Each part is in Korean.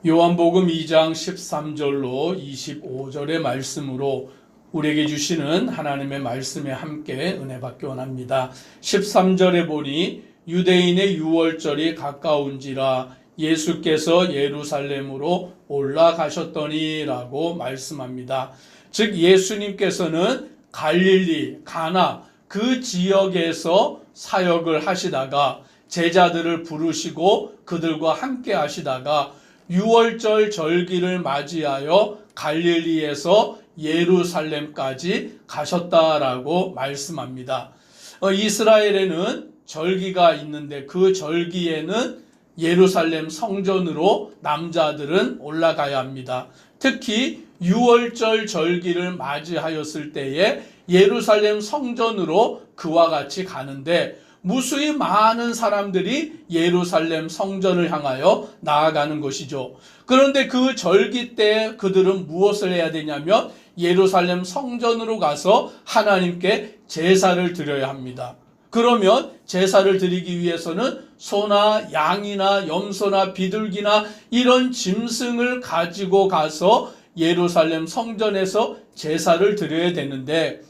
요한복음 2장 13절로 25절의 말씀으로 우리에게 주시는 하나님의 말씀에 함께 은혜 받기 원합니다. 13절에 보니 유대인의 유월절이 가까운지라 예수께서 예루살렘으로 올라가셨더니 라고 말씀합니다. 즉 예수님께서는 갈릴리, 가나 그 지역에서 사역을 하시다가 제자들을 부르시고 그들과 함께 하시다가 유월절 절기를 맞이하여 갈릴리에서 예루살렘까지 가셨다라고 말씀합니다. 이스라엘에는 절기가 있는데 그 절기에는 예루살렘 성전으로 남자들은 올라가야 합니다. 특히 유월절 절기를 맞이하였을 때에 예루살렘 성전으로 그와 같이 가는데 무수히 많은 사람들이 예루살렘 성전을 향하여 나아가는 것이죠. 그런데 그 절기 때 그들은 무엇을 해야 되냐면 예루살렘 성전으로 가서 하나님께 제사를 드려야 합니다. 그러면 제사를 드리기 위해서는 소나 양이나 염소나 비둘기나 이런 짐승을 가지고 가서 예루살렘 성전에서 제사를 드려야 되는데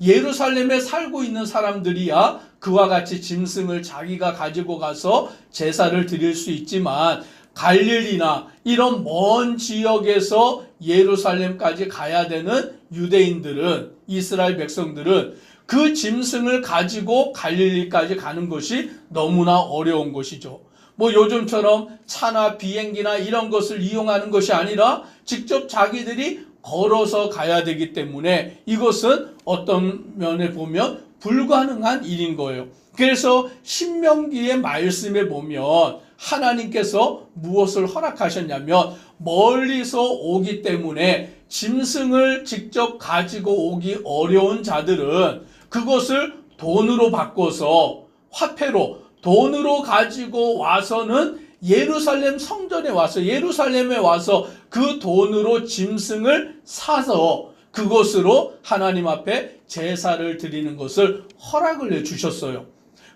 예루살렘에 살고 있는 사람들이야 그와 같이 짐승을 자기가 가지고 가서 제사를 드릴 수 있지만 갈릴리나 이런 먼 지역에서 예루살렘까지 가야 되는 유대인들은, 이스라엘 백성들은 그 짐승을 가지고 갈릴리까지 가는 것이 너무나 어려운 것이죠. 요즘처럼 차나 비행기나 이런 것을 이용하는 것이 아니라 직접 자기들이 걸어서 가야 되기 때문에 이것은 어떤 면에 보면 불가능한 일인 거예요. 그래서 신명기의 말씀에 보면 하나님께서 무엇을 허락하셨냐면 멀리서 오기 때문에 짐승을 직접 가지고 오기 어려운 자들은 그것을 돈으로 바꿔서 화폐로 돈으로 가지고 와서는 예루살렘 성전에 와서 예루살렘에 와서 그 돈으로 짐승을 사서 그것으로 하나님 앞에 제사를 드리는 것을 허락을 해주셨어요.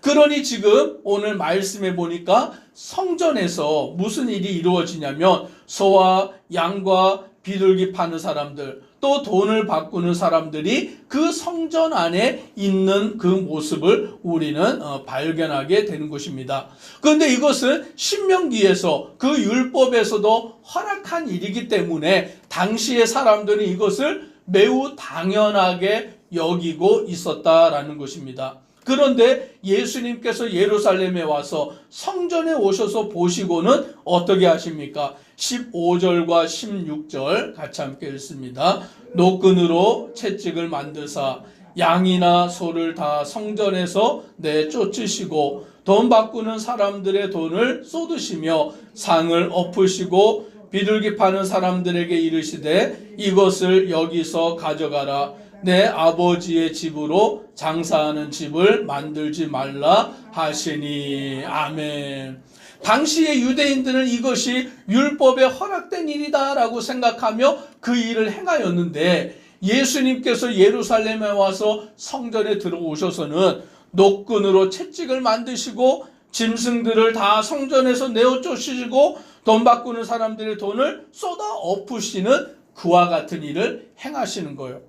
그러니 지금 오늘 말씀해 보니까 성전에서 무슨 일이 이루어지냐면 소와 양과 비둘기 파는 사람들 또 돈을 바꾸는 사람들이 그 성전 안에 있는 그 모습을 우리는 발견하게 되는 것입니다. 그런데 이것은 신명기에서 그 율법에서도 허락한 일이기 때문에 당시의 사람들은 이것을 매우 당연하게 여기고 있었다라는 것입니다. 그런데 예수님께서 예루살렘에 와서 성전에 오셔서 보시고는 어떻게 하십니까? 15절과 16절 같이 함께 읽습니다. 노끈으로 채찍을 만드사 양이나 소를 다 성전에서 내쫓으시고 돈 바꾸는 사람들의 돈을 쏟으시며 상을 엎으시고 비둘기 파는 사람들에게 이르시되 이것을 여기서 가져가라. 내 아버지의 집으로 장사하는 집을 만들지 말라 하시니. 아멘. 당시의 유대인들은 이것이 율법에 허락된 일이다라고 생각하며 그 일을 행하였는데 예수님께서 예루살렘에 와서 성전에 들어오셔서는 노끈으로 채찍을 만드시고 짐승들을 다 성전에서 내어 쫓으시고 돈 바꾸는 사람들의 돈을 쏟아 엎으시는 그와 같은 일을 행하시는 거예요.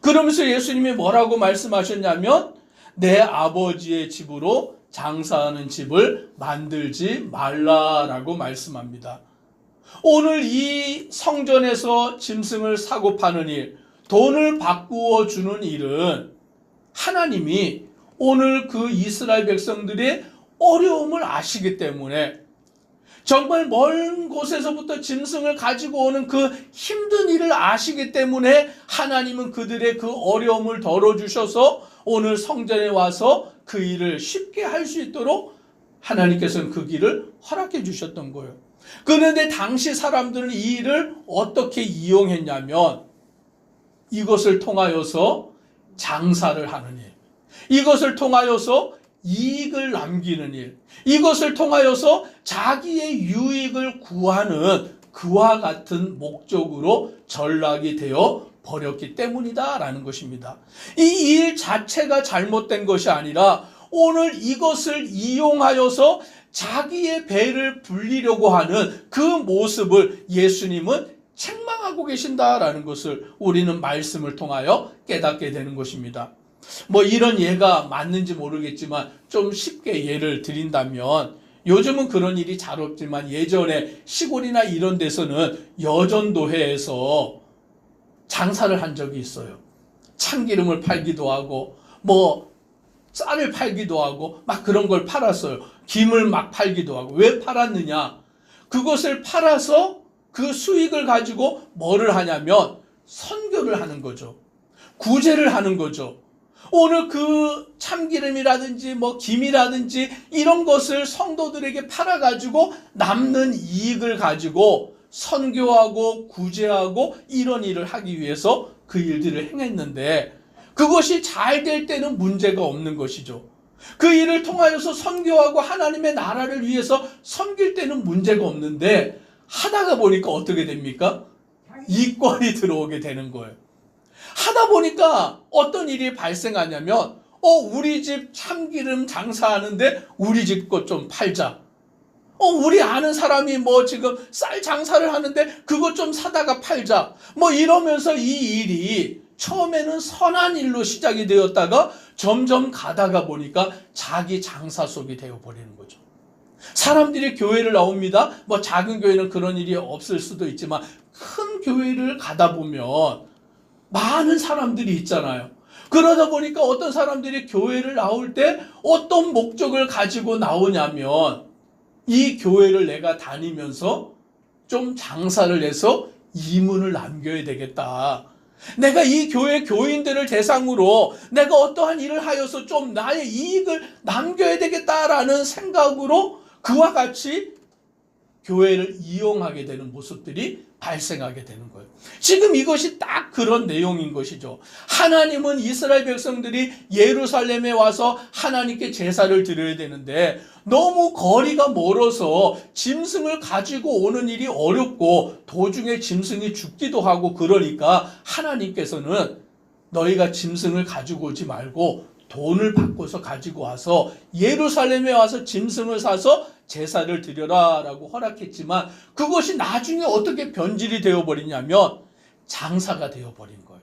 그러면서 예수님이 뭐라고 말씀하셨냐면 내 아버지의 집으로 장사하는 집을 만들지 말라라고 말씀합니다. 오늘 이 성전에서 짐승을 사고 파는 일, 돈을 바꾸어 주는 일은 하나님이 오늘 그 이스라엘 백성들의 어려움을 아시기 때문에 정말 먼 곳에서부터 짐승을 가지고 오는 그 힘든 일을 아시기 때문에 하나님은 그들의 그 어려움을 덜어주셔서 오늘 성전에 와서 그 일을 쉽게 할 수 있도록 하나님께서는 그 길을 허락해 주셨던 거예요. 그런데 당시 사람들은 이 일을 어떻게 이용했냐면 이것을 통하여서 장사를 하는 일, 이것을 통하여서 이익을 남기는 일, 이것을 통하여서 자기의 유익을 구하는 그와 같은 목적으로 전락이 되어 버렸기 때문이다라는 것입니다. 이 일 자체가 잘못된 것이 아니라 오늘 이것을 이용하여서 자기의 배를 불리려고 하는 그 모습을 예수님은 책망하고 계신다라는 것을 우리는 말씀을 통하여 깨닫게 되는 것입니다. 뭐 이런 예가 맞는지 모르겠지만 좀 쉽게 예를 드린다면, 요즘은 그런 일이 잘 없지만 예전에 시골이나 이런 데서는 여전도회에서 장사를 한 적이 있어요. 참기름을 팔기도 하고 뭐 쌀을 팔기도 하고 막 그런 걸 팔았어요. 김을 막 팔기도 하고. 왜 팔았느냐? 그것을 팔아서 그 수익을 가지고 뭐를 하냐면 선교를 하는 거죠. 구제를 하는 거죠. 오늘 그 참기름이라든지 뭐 김이라든지 이런 것을 성도들에게 팔아가지고 남는 이익을 가지고 선교하고 구제하고 이런 일을 하기 위해서 그 일들을 행했는데, 그것이 잘 될 때는 문제가 없는 것이죠. 그 일을 통하여서 선교하고 하나님의 나라를 위해서 섬길 때는 문제가 없는데, 하다가 보니까 어떻게 됩니까? 이권이 들어오게 되는 거예요. 하다 보니까 어떤 일이 발생하냐면, 우리 집 참기름 장사하는데 우리 집 것 좀 팔자. 우리 아는 사람이 뭐 지금 쌀 장사를 하는데 그것 좀 사다가 팔자. 뭐 이러면서 이 일이 처음에는 선한 일로 시작이 되었다가 점점 가다가 보니까 자기 장사 속이 되어버리는 거죠. 사람들이 교회를 나옵니다. 뭐 작은 교회는 그런 일이 없을 수도 있지만 큰 교회를 가다 보면 많은 사람들이 있잖아요. 그러다 보니까 어떤 사람들이 교회를 나올 때 어떤 목적을 가지고 나오냐면, 이 교회를 내가 다니면서 좀 장사를 해서 이문을 남겨야 되겠다. 내가 이 교회 교인들을 대상으로 내가 어떠한 일을 하여서 좀 나의 이익을 남겨야 되겠다라는 생각으로 그와 같이 교회를 이용하게 되는 모습들이 발생하게 되는 거예요. 지금 이것이 딱 그런 내용인 것이죠. 하나님은 이스라엘 백성들이 예루살렘에 와서 하나님께 제사를 드려야 되는데 너무 거리가 멀어서 짐승을 가지고 오는 일이 어렵고 도중에 짐승이 죽기도 하고, 그러니까 하나님께서는 너희가 짐승을 가지고 오지 말고 돈을 바꿔서 가지고 와서 예루살렘에 와서 짐승을 사서 제사를 드려라 라고 허락했지만, 그것이 나중에 어떻게 변질이 되어버리냐면 장사가 되어버린 거예요.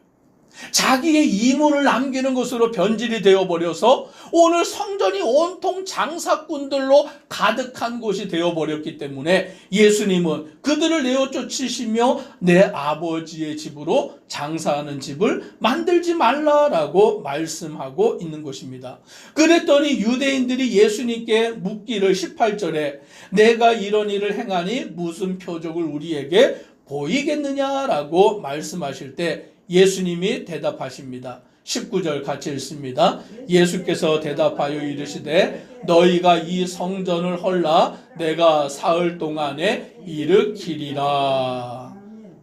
자기의 이문을 남기는 것으로 변질이 되어버려서 오늘 성전이 온통 장사꾼들로 가득한 곳이 되어버렸기 때문에 예수님은 그들을 내어 쫓으시며 내 아버지의 집으로 장사하는 집을 만들지 말라라고 말씀하고 있는 것입니다. 그랬더니 유대인들이 예수님께 묻기를 18절에 내가 이런 일을 행하니 무슨 표적을 우리에게 보이겠느냐라고 말씀하실 때 예수님이 대답하십니다. 19절 같이 읽습니다. 예수께서 대답하여 이르시되 너희가 이 성전을 헐라 내가 사흘 동안에 일으키리라.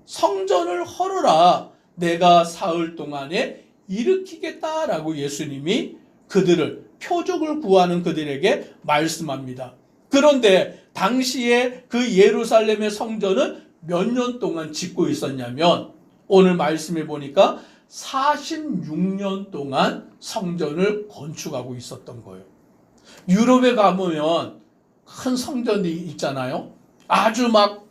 성전을 헐어라 내가 사흘 동안에 일으키겠다라고 예수님이 그들을, 표적을 구하는 그들에게 말씀합니다. 그런데 당시에 그 예루살렘의 성전은 몇 년 동안 짓고 있었냐면, 오늘 말씀해 보니까 46년 동안 성전을 건축하고 있었던 거예요. 유럽에 가보면 큰 성전이 있잖아요. 아주 막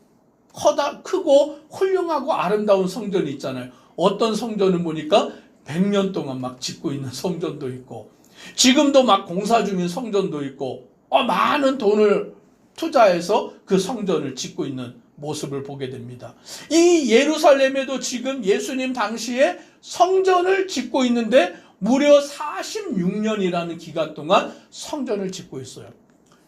크고 훌륭하고 아름다운 성전이 있잖아요. 어떤 성전을 보니까 100년 동안 막 짓고 있는 성전도 있고, 지금도 막 공사 중인 성전도 있고, 많은 돈을 투자해서 그 성전을 짓고 있는 모습을 보게 됩니다. 이 예루살렘에도 지금 예수님 당시에 성전을 짓고 있는데 무려 46년이라는 기간 동안 성전을 짓고 있어요.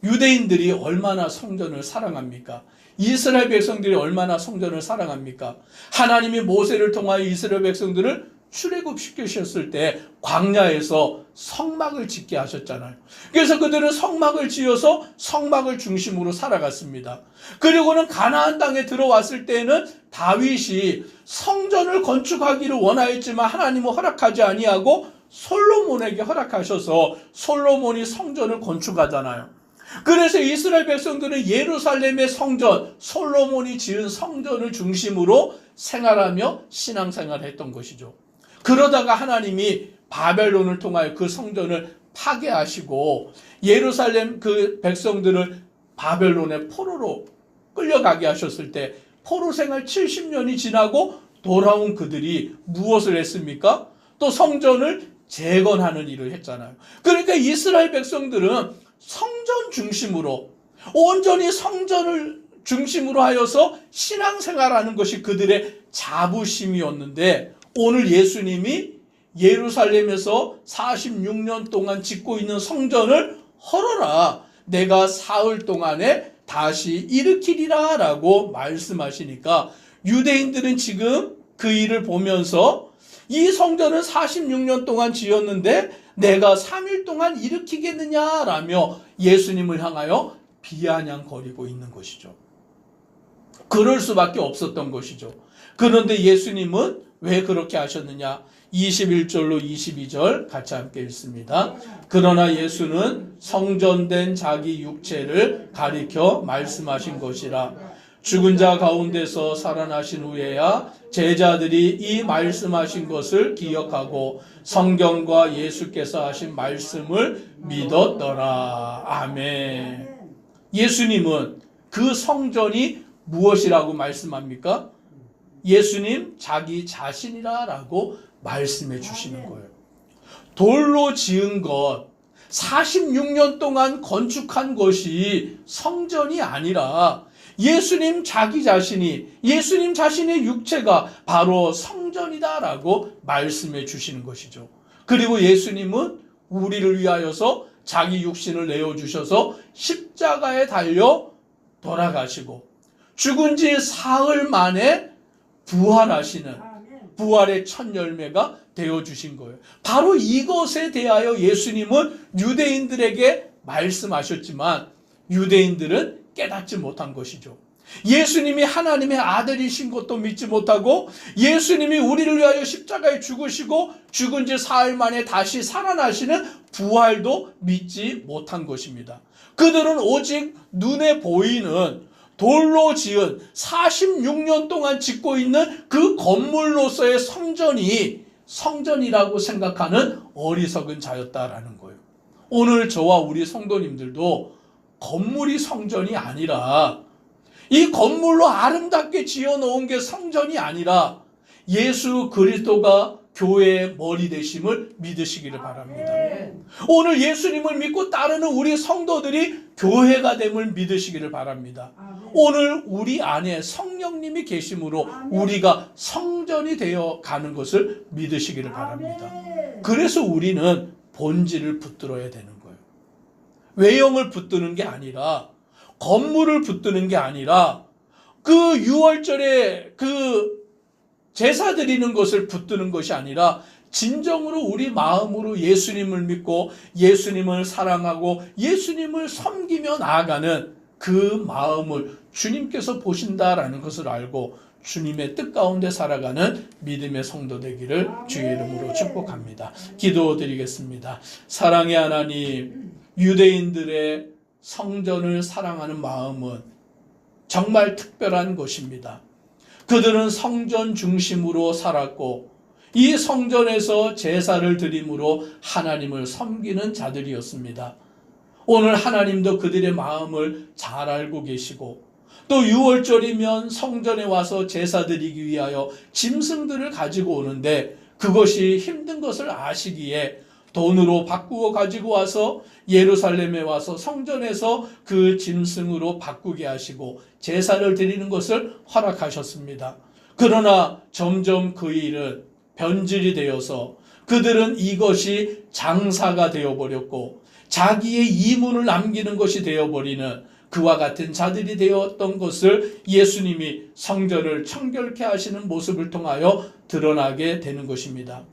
유대인들이 얼마나 성전을 사랑합니까? 이스라엘 백성들이 얼마나 성전을 사랑합니까? 하나님이 모세를 통하여 이스라엘 백성들을 출애굽시키셨을 때 광야에서 성막을 짓게 하셨잖아요. 그래서 그들은 성막을 지어서 성막을 중심으로 살아갔습니다. 그리고는 가나안 땅에 들어왔을 때는 다윗이 성전을 건축하기를 원하였지만 하나님은 허락하지 아니하고 솔로몬에게 허락하셔서 솔로몬이 성전을 건축하잖아요. 그래서 이스라엘 백성들은 예루살렘의 성전, 솔로몬이 지은 성전을 중심으로 생활하며 신앙생활을 했던 것이죠. 그러다가 하나님이 바벨론을 통하여 그 성전을 파괴하시고 예루살렘 그 백성들을 바벨론의 포로로 끌려가게 하셨을 때 포로 생활 70년이 지나고 돌아온 그들이 무엇을 했습니까? 또 성전을 재건하는 일을 했잖아요. 그러니까 이스라엘 백성들은 성전 중심으로, 온전히 성전을 중심으로 하여서 신앙생활하는 것이 그들의 자부심이었는데, 오늘 예수님이 예루살렘에서 46년 동안 짓고 있는 성전을 헐어라, 내가 사흘 동안에 다시 일으키리라 라고 말씀하시니까, 유대인들은 지금 그 일을 보면서 이 성전은 46년 동안 지었는데 내가 3일 동안 일으키겠느냐라며 예수님을 향하여 비아냥거리고 있는 것이죠. 그럴 수밖에 없었던 것이죠. 그런데 예수님은 왜 그렇게 하셨느냐? 21절로 22절 같이 함께 읽습니다. 그러나 예수는 성전된 자기 육체를 가리켜 말씀하신 것이라. 죽은 자 가운데서 살아나신 후에야 제자들이 이 말씀하신 것을 기억하고 성경과 예수께서 하신 말씀을 믿었더라. 아멘. 예수님은 그 성전이 무엇이라고 말씀합니까? 예수님 자기 자신이라고 말씀해 주시는 거예요. 돌로 지은 것, 46년 동안 건축한 것이 성전이 아니라 예수님 자기 자신이, 예수님 자신의 육체가 바로 성전이다라고 말씀해 주시는 것이죠. 그리고 예수님은 우리를 위하여서 자기 육신을 내어주셔서 십자가에 달려 돌아가시고 죽은 지 사흘 만에 부활하시는 부활의 첫 열매가 되어주신 거예요. 바로 이것에 대하여 예수님은 유대인들에게 말씀하셨지만 유대인들은 깨닫지 못한 것이죠. 예수님이 하나님의 아들이신 것도 믿지 못하고 예수님이 우리를 위하여 십자가에 죽으시고 죽은 지 사흘 만에 다시 살아나시는 부활도 믿지 못한 것입니다. 그들은 오직 눈에 보이는 돌로 지은 46년 동안 짓고 있는 그 건물로서의 성전이 성전이라고 생각하는 어리석은 자였다라는 거예요. 오늘 저와 우리 성도님들도 건물이 성전이 아니라, 이 건물로 아름답게 지어놓은 게 성전이 아니라 예수 그리스도가 교회의 머리 되심을 믿으시기를 바랍니다. 오늘 예수님을 믿고 따르는 우리 성도들이 교회가 됨을 믿으시기를 바랍니다. 오늘 우리 안에 성령님이 계심으로 우리가 성전이 되어 가는 것을 믿으시기를 바랍니다. 그래서 우리는 본질을 붙들어야 되는 거예요. 외형을 붙드는 게 아니라, 건물을 붙드는 게 아니라, 그 유월절에 그 제사 드리는 것을 붙드는 것이 아니라 진정으로 우리 마음으로 예수님을 믿고 예수님을 사랑하고 예수님을 섬기며 나아가는 그 마음을 주님께서 보신다라는 것을 알고 주님의 뜻 가운데 살아가는 믿음의 성도 되기를 주의 이름으로 축복합니다. 기도드리겠습니다. 사랑의 하나님, 유대인들의 성전을 사랑하는 마음은 정말 특별한 것입니다. 그들은 성전 중심으로 살았고 이 성전에서 제사를 드림으로 하나님을 섬기는 자들이었습니다. 오늘 하나님도 그들의 마음을 잘 알고 계시고 또 유월절이면 성전에 와서 제사 드리기 위하여 짐승들을 가지고 오는데 그것이 힘든 것을 아시기에 돈으로 바꾸어 가지고 와서 예루살렘에 와서 성전에서 그 짐승으로 바꾸게 하시고 제사를 드리는 것을 허락하셨습니다. 그러나 점점 그 일은 변질이 되어서 그들은 이것이 장사가 되어버렸고 자기의 이문을 남기는 것이 되어버리는 그와 같은 자들이 되었던 것을 예수님이 성전을 청결케 하시는 모습을 통하여 드러나게 되는 것입니다.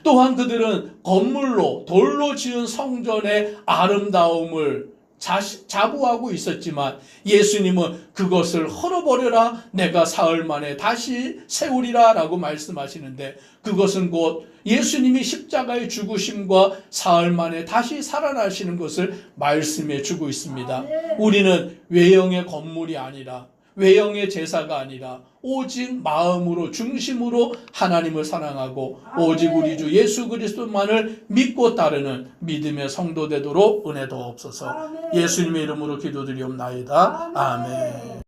또한 그들은 건물로 돌로 지은 성전의 아름다움을 자부하고 있었지만 예수님은 그것을 헐어버려라, 내가 사흘 만에 다시 세우리라 라고 말씀하시는데 그것은 곧 예수님이 십자가의 죽으심과 사흘 만에 다시 살아나시는 것을 말씀해 주고 있습니다. 우리는 외형의 건물이 아니라 외형의 제사가 아니라 오직 마음으로 중심으로 하나님을 사랑하고 오직 우리 주 예수 그리스도만을 믿고 따르는 믿음의 성도 되도록 은혜 도옵소서. 예수님의 이름으로 기도드리옵나이다. 아멘.